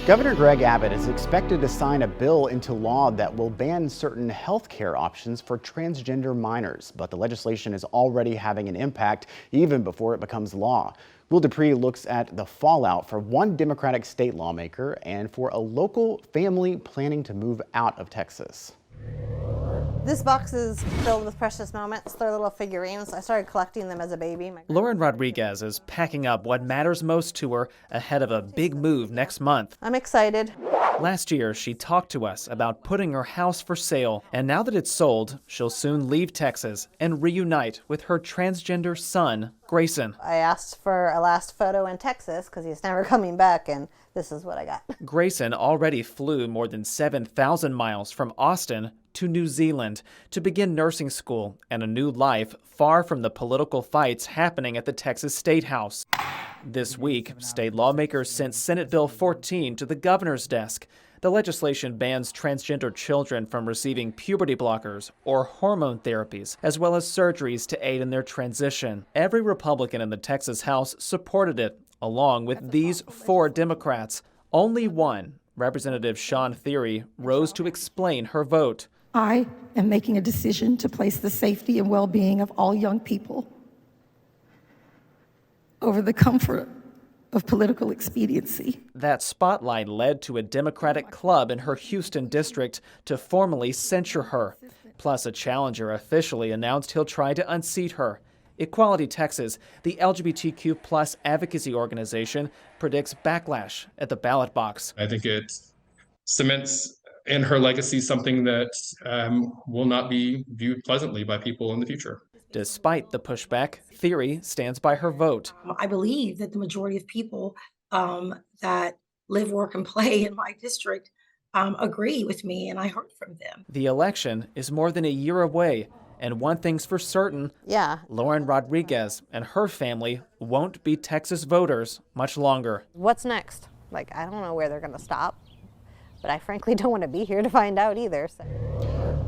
Governor Greg Abbott is expected to sign a bill into law that will ban certain health care options for transgender minors, but the legislation is already having an impact even before it becomes law. DuPree looks at the fallout for one Democratic state lawmaker and for a local family planning to move out of Texas. This box is filled with precious moments. They're little figurines. I started collecting them as a baby. Lauren Rodriguez is packing up what matters most to her ahead of a big move next month. I'm excited. Last year, she talked to us about putting her house for sale, and now that it's sold, she'll soon leave Texas and reunite with her transgender son, Grayson. I asked for a last photo in Texas because he's never coming back, and this is what I got. Grayson already flew more than 7,000 miles from Austin to New Zealand to begin nursing school and a new life far from the political fights happening at the Texas State House. This week, state lawmakers sent Senate Bill 14 to the governor's desk. The legislation bans transgender children from receiving puberty blockers or hormone therapies, as well as surgeries to aid in their transition. Every Republican in the Texas House supported it, along with these 4 Democrats. Only one, Representative Shawn Thierry, rose to explain her vote. I am making a decision to place the safety and well-being of all young people over the comfort of political expediency. That spotlight led to a Democratic club in her Houston district to formally censure her. Plus, a challenger officially announced he'll try to unseat her. Equality Texas, the LGBTQ plus advocacy organization, predicts backlash at the ballot box. I think it cements in her legacy something that will not be viewed pleasantly by people in the future. Despite the pushback, Thierry stands by her vote. I believe that the majority of people that live, work, and play in my district agree with me, and I heard from them. The election is more than a year away, and one thing's for certain, Lauren Rodriguez and her family won't be Texas voters much longer. What's next? I don't know where they're going to stop, but I frankly don't want to be here to find out either. So.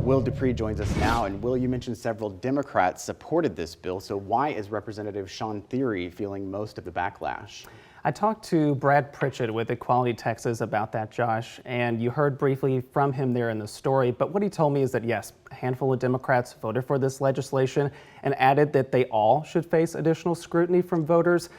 Will DuPree joins us now, and Will, you mentioned several Democrats supported this bill, so why is Representative Shawn Thierry feeling most of the backlash? I talked to Brad Pritchett with Equality Texas about that, Josh, and you heard briefly from him there in the story, but what he told me is that yes, a handful of Democrats voted for this legislation and added that they all should face additional scrutiny from voters.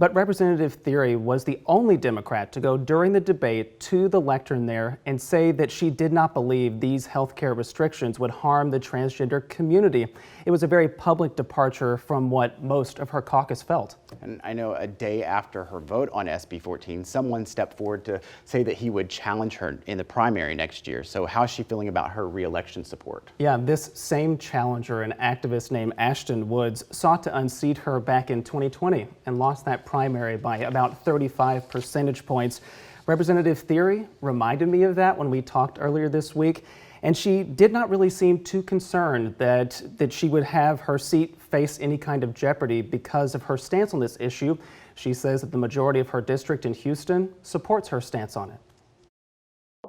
But Representative Thierry was the only Democrat to go during the debate to the lectern there and say that she did not believe these health care restrictions would harm the transgender community. It was a very public departure from what most of her caucus felt. And I know a day after her vote on SB 14, someone stepped forward to say that he would challenge her in the primary next year. So how is she feeling about her re-election support? Yeah, this same challenger, an activist named Ashton Woods, sought to unseat her back in 2020 and lost that primary by about 35 percentage points. Representative Thierry reminded me of that when we talked earlier this week, and she did not really seem too concerned that she would have her seat face any kind of jeopardy because of her stance on this issue. She says that the majority of her district in Houston supports her stance on it.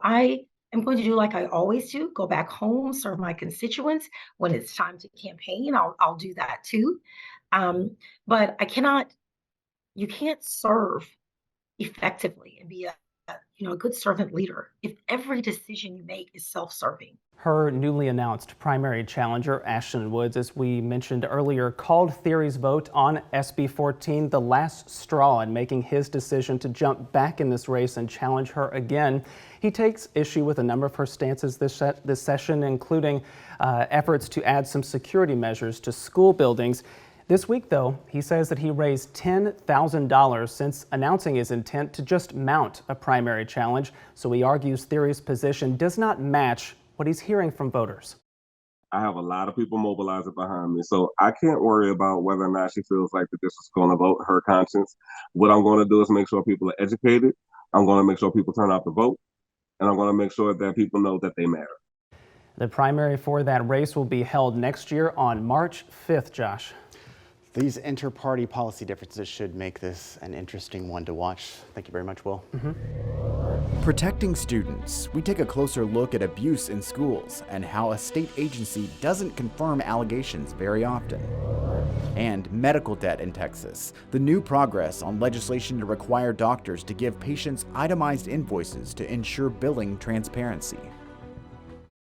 I am going to do like I always do, go back home, serve my constituents. When it's time to campaign, I'll do that too. But you can't serve effectively and be a good servant leader if every decision you make is self-serving. Her newly announced primary challenger, Ashton Woods, as we mentioned earlier, called Thierry's vote on SB 14 the last straw in making his decision to jump back in this race and challenge her again. He takes issue with a number of her stances this session, including efforts to add some security measures to school buildings. This week, though, he says that he raised $10,000 since announcing his intent to just mount a primary challenge. So he argues Thierry's position does not match what he's hearing from voters. I have a lot of people mobilizing behind me, so I can't worry about whether or not she feels like that this is going to vote her conscience. What I'm going to do is make sure people are educated. I'm going to make sure people turn out to vote, and I'm going to make sure that people know that they matter. The primary for that race will be held next year on March 5th, Josh. These inter-party policy differences should make this an interesting one to watch. Thank you very much, Will. Protecting students, we take a closer look at abuse in schools and how a state agency doesn't confirm allegations very often. And medical debt in Texas, the new progress on legislation to require doctors to give patients itemized invoices to ensure billing transparency.